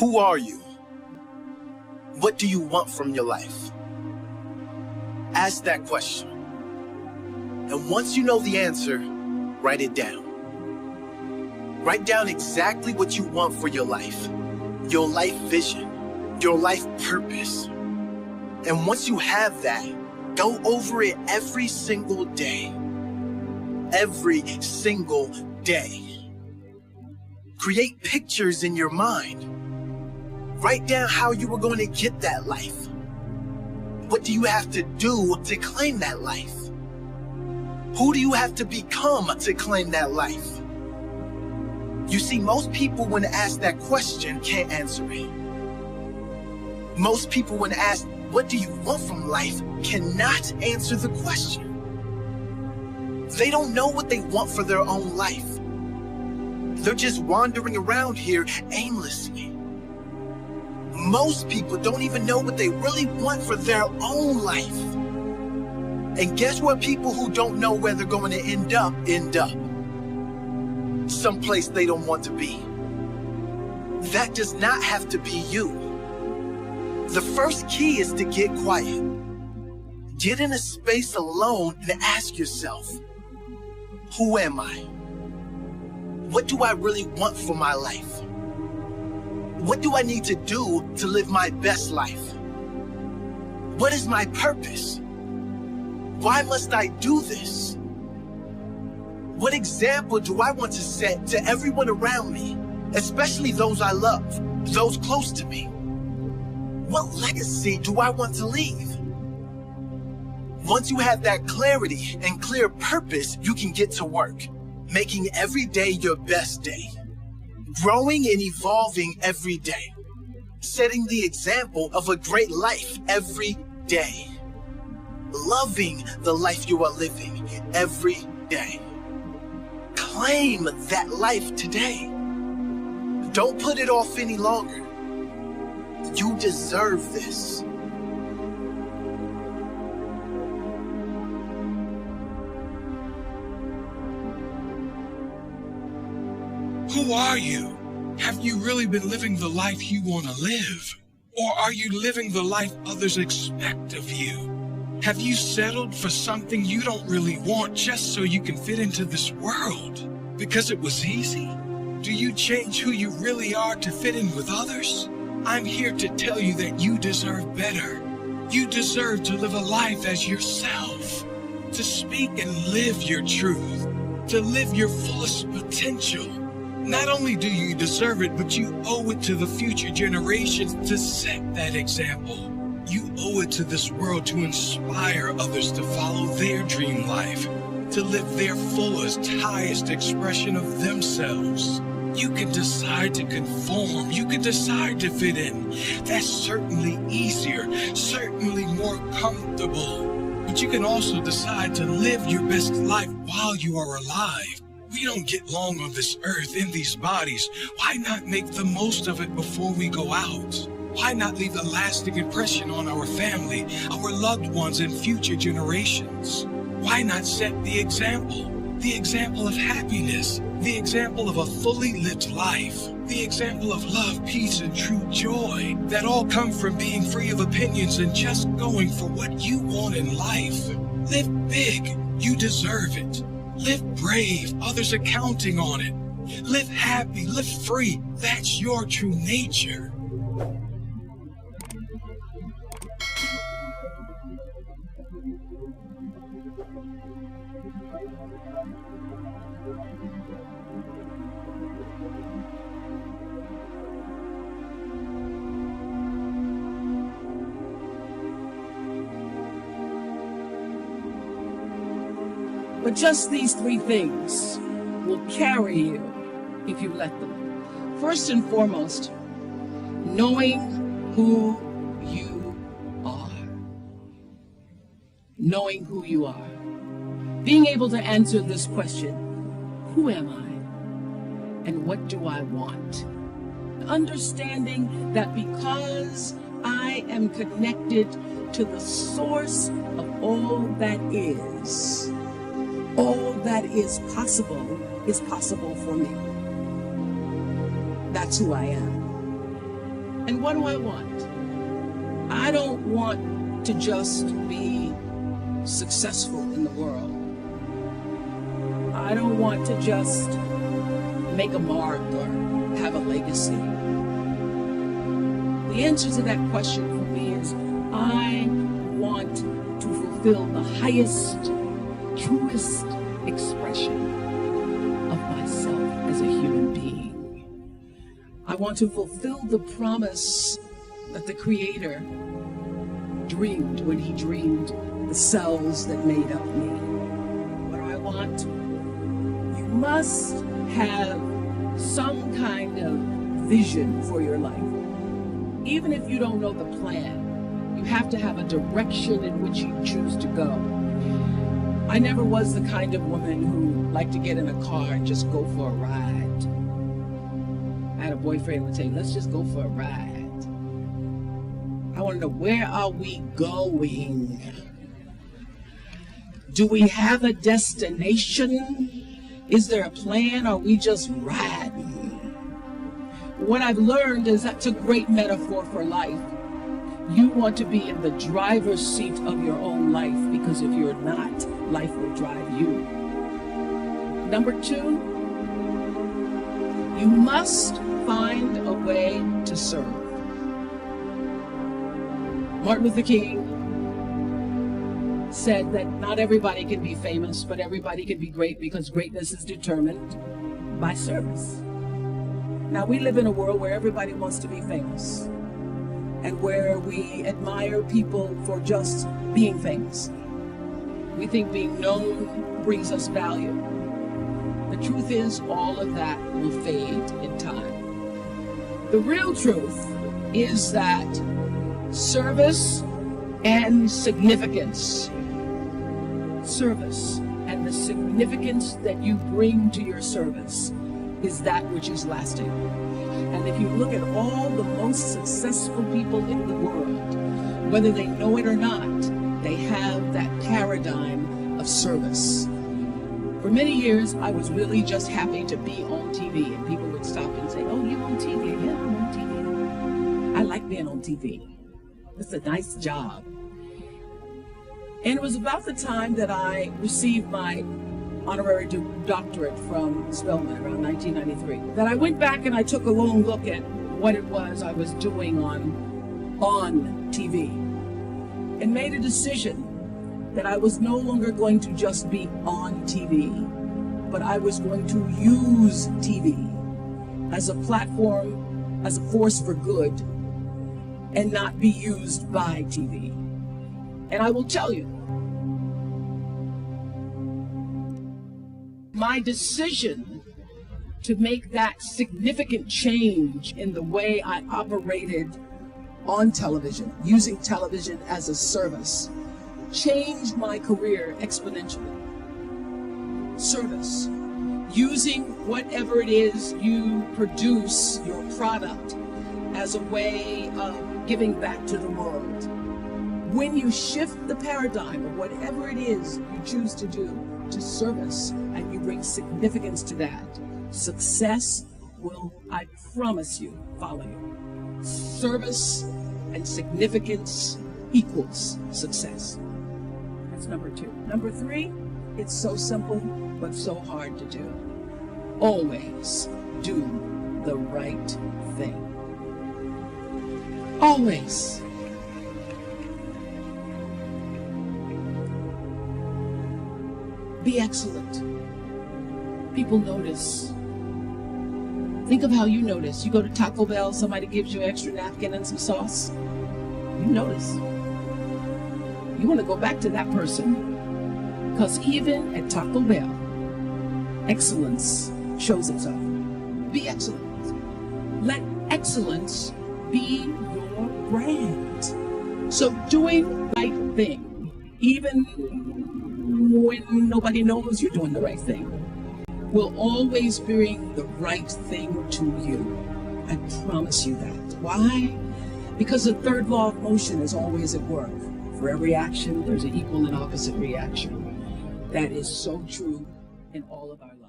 Who are you? What do you want from your life? Ask that question. And once you know the answer, write it down. Write down exactly what you want for your life vision, your life purpose. And once you have that, go over it every single day. Every single day. Create pictures in your mind. Write down how you were going to get that life. What do you have to do to claim that life? Who do you have to become to claim that life? You see, most people when asked that question can't answer it. Most people when asked, what do you want from life, cannot answer the question. They don't know what they want for their own life. They're just wandering around here aimlessly. Most people don't even know what they really want for their own life. And guess what? People who don't know where they're going to end up. Someplace they don't want to be. That does not have to be you. The first key is to get quiet. Get in a space alone and ask yourself, who am I? What do I really want for my life? What do I need to do to live my best life? What is my purpose? Why must I do this? What example do I want to set to everyone around me, especially those I love, those close to me? What legacy do I want to leave? Once you have that clarity and clear purpose, you can get to work, making every day your best day, growing and evolving every day, setting the example of a great life every day, loving the life you are living every day. Claim that life today. Don't put it off any longer. You deserve this. Who are you? Have you really been living the life you want to live? Or are you living the life others expect of you? Have you settled for something you don't really want just so you can fit into this world? Because it was easy? Do you change who you really are to fit in with others? I'm here to tell you that you deserve better. You deserve to live a life as yourself, to speak and live your truth, to live your fullest potential. Not only do you deserve it, but you owe it to the future generations to set that example. You owe it to this world to inspire others to follow their dream life, to live their fullest, highest expression of themselves. You can decide to conform. You can decide to fit in. That's certainly easier, certainly more comfortable. But you can also decide to live your best life while you are alive. We don't get long on this earth in these bodies. Why not make the most of it before we go out? Why not leave a lasting impression on our family, our loved ones, and future generations? Why not set the example of happiness, the example of a fully lived life, the example of love, peace, and true joy that all come from being free of opinions and just going for what you want in life. Live big, you deserve it. Live brave, others are counting on it. Live happy, live free, that's your true nature. But just these three things will carry you if you let them. First and foremost, knowing who you are. Knowing who you are. Being able to answer this question, who am I and what do I want? Understanding that because I am connected to the source of all that is possible for me. That's who I am. And what do I want? I don't want to just be successful in the world. I don't want to just make a mark or have a legacy. The answer to that question for me is I want to fulfill the highest, truest expression of myself as a human being. I want to fulfill the promise that the Creator dreamed when He dreamed the cells that made up me. What do I want? You must have some kind of vision for your life. Even if you don't know the plan, you have to have a direction in which you choose to go. I never was the kind of woman who liked to get in a car and just go for a ride. I had a boyfriend who would say, let's just go for a ride. I want to know, where are we going? Do we have a destination? Is there a plan? Or are we just riding? What I've learned is that's a great metaphor for life. You want to be in the driver's seat of your own life, because if you're not, life will drive you. Number 2, you must find a way to serve. Martin Luther King said that not everybody can be famous, but everybody can be great, because greatness is determined by service. Now, we live in a world where everybody wants to be famous, and where we admire people for just being famous. We think being known brings us value. The truth is, all of that will fade in time. The real truth is that service and significance, service and the significance that you bring to your service is that which is lasting. And if you look at all the most successful people in the world, whether they know it or not, they have that paradigm of service. For many years, I was really just happy to be on TV, and people would stop and say, oh, you on TV? Yeah, I'm on TV. I like being on TV. It's a nice job. And it was about the time that I received my honorary doctorate from Spelman around 1993 that I went back and I took a long look at what it was I was doing on TV, and made a decision that I was no longer going to just be on TV, but I was going to use TV as a platform, as a force for good, and not be used by TV. And I will tell you, my decision to make that significant change in the way I operated on television, using television as a service, changed my career exponentially. Service, using whatever it is you produce, your product, as a way of giving back to the world. When you shift the paradigm of whatever it is you choose to do to service, and you bring significance to that, success will, I promise you, follow you. Service and significance equals success. That's number 2. Number 3, it's so simple, but so hard to do. Always do the right thing. Always. Be excellent. People notice. Think of how you notice. You go to Taco Bell, somebody gives you an extra napkin and some sauce. You notice. You want to go back to that person. Because even at Taco Bell, excellence shows itself. Be excellent. Let excellence be your brand. So doing the right thing, even when nobody knows you're doing the right thing, will always bring the right thing to you. I promise you that. Why? Because the third law of motion is always at work. For every action, there's an equal and opposite reaction. That is so true in all of our lives.